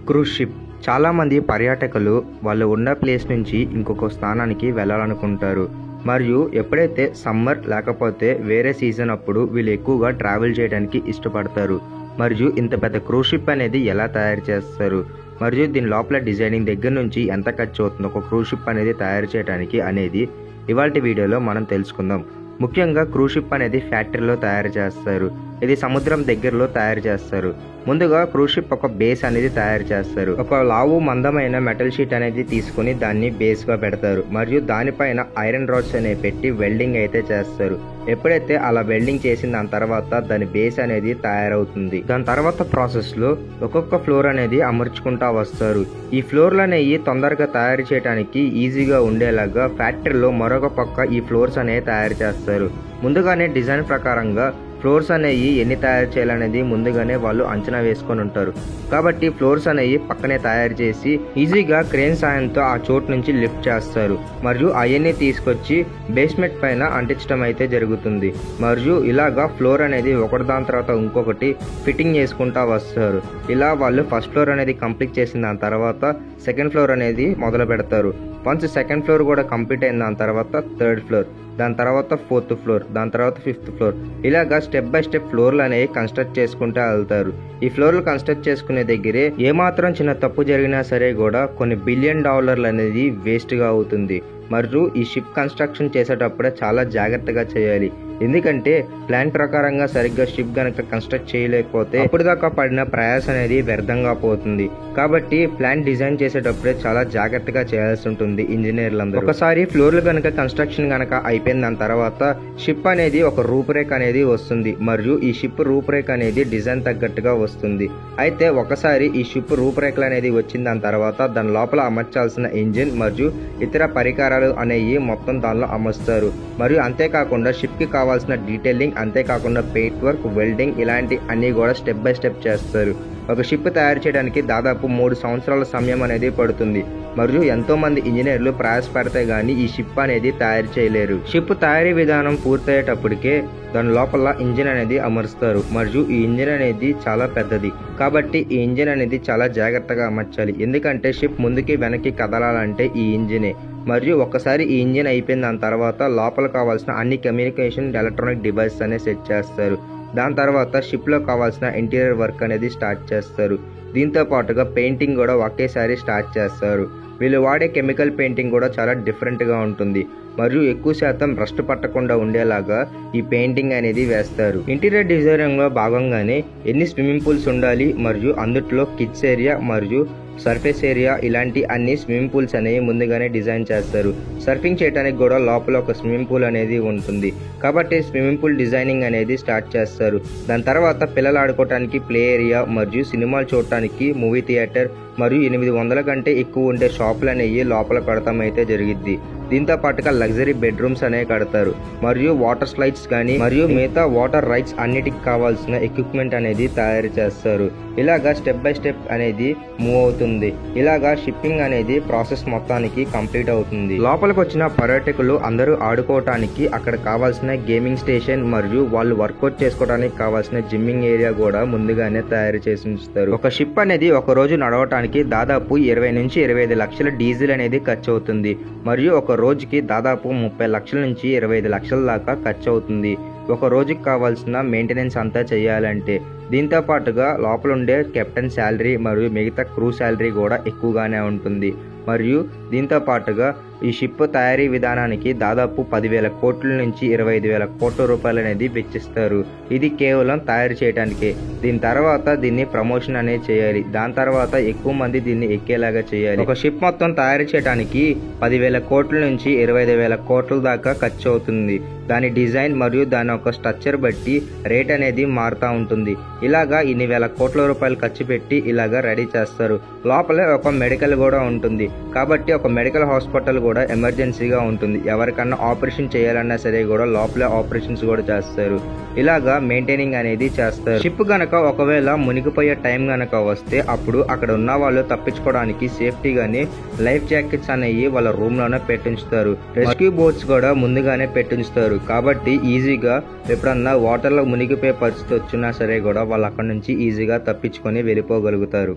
Cruise ship చాలామంది పర్యాటకులు వాళ్ళు ఉన్న ప్లేస్ నుంచి ఇంకొక స్థానానికి వెళ్ళాలనుకుంటారు. మరియు ఎప్పుడైతే సమ్మర్ లేకపోతే వేరే సీజన్ అప్పుడు వీళ్ళు ఎక్కువగా ట్రావెల్ చేయడానికి ఇష్టపడతారు. మరియు ఇంత పెద్ద క్రూజ్ షిప్ అనేది ఎలా తయారు చేస్తారు, మరియు దీని లోపల డిజైనింగ్ దగ్గర నుంచి ఎంత ఖర్చు అవుతుంది ఒక క్రూజ్ షిప్ అనేది తయారు చేయడానికి అనేది ఇవాల్టి వీడియోలో మనం తెలుసుకుందాం. ముఖ్యంగా క్రూజ్ షిప్ అనేది ఫ్యాక్టరీలో తయారు చేస్తారు. ఇది సముద్రం దగ్గరలో తయారు చేస్తారు. ముందుగా క్రూజ్ షిప్ ఒక బేస్ అనేది తయారు చేస్తారు. ఒక లావు మందమైన మెటల్ షీట్ అనేది తీసుకుని దాన్ని బేస్ గా పెడతారు. మరియు దానిపైన ఐరన్ రాడ్స్ అనేవి పెట్టి వెల్డింగ్ అయితే చేస్తారు. ఎప్పుడైతే అలా వెల్డింగ్ చేసిన దాని తర్వాత దాని బేస్ అనేది తయారవుతుంది. దాని తర్వాత ప్రాసెస్ లో ఒక్కొక్క ఫ్లోర్ అనేది అమర్చుకుంటా వస్తారు. ఈ ఫ్లోర్లు అనేవి తొందరగా తయారు చేయడానికి ఈజీగా ఉండేలాగా ఫ్యాక్టరీలో మరొక పక్క ఈ ఫ్లోర్స్ అనేవి తయారు చేస్తారు. ముందుగానే డిజైన్ ప్రకారంగా ఫ్లోర్స్ అనేవి ఎన్ని తయారు చేయాలనేది ముందుగానే వాళ్ళు అంచనా వేసుకొని ఉంటారు. కాబట్టి ఫ్లోర్స్ అనేవి పక్కనే తయారు చేసి ఈజీగా క్రేన్ సాయంతో ఆ చోటు నుంచి లిఫ్ట్ చేస్తారు. మరియు అవన్నీ తీసుకొచ్చి బేస్మెంట్ పైన అంటించడం అయితే జరుగుతుంది. మరియు ఇలాగా ఫ్లోర్ అనేది ఒకటి దాని తర్వాత ఇంకొకటి ఫిట్టింగ్ చేసుకుంటా వస్తారు. ఇలా వాళ్ళు ఫస్ట్ ఫ్లోర్ అనేది కంప్లీట్ చేసిన దాని తర్వాత సెకండ్ ఫ్లోర్ అనేది మొదలు పెడతారు. వన్స్ సెకండ్ ఫ్లోర్ కూడా కంప్లీట్ అయిన దాని తర్వాత థర్డ్ ఫ్లోర్, దాని తర్వాత ఫోర్త్ ఫ్లోర్, దాని తర్వాత ఫిఫ్త్ ఫ్లోర్, ఇలాగా స్టెప్ బై స్టెప్ ఫ్లోర్లు అనేవి కన్స్ట్రక్ట్ చేసుకుంటూ వెళ్తారు. ఈ ఫ్లోర్లు కన్స్ట్రక్ట్ చేసుకునే దగ్గరే ఏమాత్రం చిన్న తప్పు జరిగినా సరే కూడా కొన్ని $1 బిలియన్ అనేది వేస్ట్ గా అవుతుంది. మరియు ఈ షిప్ కన్స్ట్రక్షన్ చేసేటప్పుడే చాలా జాగ్రత్తగా చేయాలి. ఎందుకంటే ప్లాన్ ప్రకారంగా సరిగ్గా షిప్ గనక కన్స్ట్రక్ట్ చేయలేకపోతే అప్పటిదాకా పడిన ప్రయాస అనేది వ్యర్థంగా పోతుంది. కాబట్టి ప్లాన్ డిజైన్ చేసేటప్పుడే చాలా జాగ్రత్తగా చేయాల్సి ఉంటుంది ఇంజనీర్లందరూ. ఒకసారి ఫ్లోర్లు కనుక కన్స్ట్రక్షన్ కనుక అయిపోయిన దాని తర్వాత షిప్ అనేది ఒక రూపురేఖ అనేది వస్తుంది. మరియు ఈ షిప్ రూపురేఖ అనేది డిజైన్ తగ్గట్టుగా వస్తుంది. అయితే ఒకసారి ఈ షిప్ రూపురేఖలు అనేది వచ్చిన దాని తర్వాత దాని లోపల అమర్చాల్సిన ఇంజిన్ మరియు ఇతర పరికరాలు అనేవి మొత్తం దానిలో అమర్స్తారు. మరియు అంతేకాకుండా షిప్ కి కావాల్సిన డీటెయిలింగ్, అంతేకాకుండా పెయింట్ వర్క్, వెల్డింగ్ ఇలాంటి అన్ని కూడా స్టెప్ బై స్టెప్ చేస్తారు. ఒక షిప్ తయారు చేయడానికి దాదాపు 3 సంవత్సరాల సమయం అనేది పడుతుంది. మరియు ఎంతో మంది ఇంజనీర్లు ప్రయాసపడితే గానీ ఈ షిప్ అనేది తయారు చేయలేరు. షిప్ తయారీ విధానం పూర్తయ్యేటప్పటికే దాని లోపల ఇంజిన్ అనేది అమరుస్తారు. మరియు ఈ ఇంజిన్ అనేది చాలా పెద్దది కాబట్టి ఈ ఇంజిన్ అనేది చాలా జాగ్రత్తగా అమర్చాలి. ఎందుకంటే షిప్ ముందుకి వెనక్కి కదలాలంటే ఈ ఇంజినే. మరియు ఒక్కసారి ఈ ఇంజిన్ అయిపోయిన దాని తర్వాత లోపల కావాల్సిన అన్ని కమ్యూనికేషన్ ఎలక్ట్రానిక్ డివైస్ అనేది సెట్ చేస్తారు. దాని తర్వాత షిప్ లో కావాల్సిన ఇంటీరియర్ వర్క్ అనేది స్టార్ట్ చేస్తారు. దీంతో పాటుగా పెయింటింగ్ కూడా ఒకేసారి స్టార్ట్ చేస్తారు. వీళ్ళు వాడే కెమికల్ పెయింటింగ్ కూడా చాలా డిఫరెంట్ గా ఉంటుంది. మరియు ఎక్కువ శాతం రస్ట్ పట్టకుండా ఉండేలాగా ఈ పెయింటింగ్ అనేది వేస్తారు. ఇంటీరియర్ డిజైనింగ్ లో భాగంగానే ఎన్ని స్విమ్మింగ్ పూల్స్ ఉండాలి, మరియు అందుట్లో కిడ్స్ ఏరియా మరియు సర్ఫేస్ ఏరియా ఇలాంటి అన్ని స్విమ్మింగ్ పూల్స్ అనేవి ముందుగానే డిజైన్ చేస్తారు. సర్ఫింగ్ చేయడానికి కూడా లోపల ఒక స్విమ్మింగ్ పూల్ అనేది ఉంటుంది. కాబట్టి స్విమ్మింగ్ పూల్ డిజైనింగ్ అనేది స్టార్ట్ చేస్తారు. దాని తర్వాత పిల్లలు ఆడుకోవడానికి ప్లే ఏరియా మరియు సినిమాలు చూడటానికి మూవీ థియేటర్ మరియు 800 కంటే ఎక్కువ ఉండే షాపులు అనేవి లోపల కడతాం అయితే జరిగిద్ది. దీంతో పాటుగా లగ్జరీ బెడ్రూమ్స్ అనేవి కడతారు. మరియు వాటర్ స్లైడ్స్ కానీ మరియు మిగతా వాటర్ రైడ్స్ అన్నిటికి కావాల్సిన ఎక్విప్మెంట్ అనేది తయారు చేస్తారు. ఇలాగా స్టెప్ బై స్టెప్ అనేది మూవ్ అవుతుంది. ఇలాగా షిప్పింగ్ అనేది ప్రాసెస్ మొత్తానికి కంప్లీట్ అవుతుంది. లోపలికి వచ్చిన పర్యాటకులు అందరూ ఆడుకోవటానికి అక్కడ కావాల్సిన గేమింగ్ స్టేషన్ మరియు వాళ్ళు వర్కౌట్ చేసుకోవడానికి కావాల్సిన జిమ్మింగ్ ఏరియా కూడా ముందుగానే తయారు చేసి ఉంచుతారు. ఒక షిప్ అనేది ఒక రోజు నడవటానికి దాదాపు 20 నుంచి 25 లక్షల డీజిల్ అనేది ఖర్చు అవుతుంది. మరియు ఒక రోజుకి దాదాపు 30 లక్షల నుంచి 25 లక్షల దాకా ఖర్చు అవుతుంది ఒక రోజుకి కావాల్సిన మెయింటెనెన్స్ అంతా చేయాలంటే. దీంతో పాటుగా లోపల ఉండే కెప్టెన్ శాలరీ మరియు మిగతా క్రూ శాలరీ కూడా ఎక్కువగానే ఉంటుంది. మరియు దీంతో పాటుగా ఈ షిప్ తయారీ విధానానికి దాదాపు 10,000 కోట్ల నుంచి 25,000 కోట్ల రూపాయలు అనేది వెచ్చిస్తారు. ఇది కేవలం తయారు చేయడానికే. దీని తర్వాత దీన్ని ప్రమోషన్ అనేది చేయాలి. దాని తర్వాత ఎక్కువ మంది దీన్ని ఎక్కేలాగా చేయాలి. ఒక షిప్ మొత్తం తయారు చేయడానికి 10,000 కోట్ల నుంచి 25,000 కోట్ల దాకా ఖర్చు అవుతుంది. దాని డిజైన్ మరియు దాని ఒక స్ట్రక్చర్ బట్టి రేట్ అనేది మారుతూ ఉంటుంది. ఇలాగా ఇన్ని వేల కోట్ల రూపాయలు ఖర్చు పెట్టి ఇలాగా రెడీ చేస్తారు. లోపలే ఒక మెడికల్ కూడా ఉంటుంది. కాబట్టి ఒక మెడికల్ హాస్పిటల్ కూడా ఎమర్జెన్సీగా ఉంటుంది. ఎవరికన్నా ఆపరేషన్ చేయాలన్నా సరే కూడా లోపలే ఆపరేషన్స్ కూడా చేస్తారు. ఇలాగా మెయింటైనింగ్ అనేది చేస్తారు. షిప్ గనక ఒకవేళ మునిగిపోయే టైం గనక వస్తే అప్పుడు అక్కడ ఉన్న వాళ్ళు తప్పించుకోవడానికి సేఫ్టీగానే లైఫ్ జాకెట్స్ అనేవి వాళ్ళ రూమ్ లోనే పెట్టించుతారు. రెస్క్యూ బోట్స్ కూడా ముందుగానే పెట్టించుతారు. కాబట్టి ఈజీగా ఎప్పుడన్నా వాటర్ లో మునిగిపోయే పరిస్థితి వచ్చినా సరే కూడా వాళ్ళు అక్కడ నుంచి ఈజీగా తప్పించుకొని వెళ్ళిపోగలుగుతారు.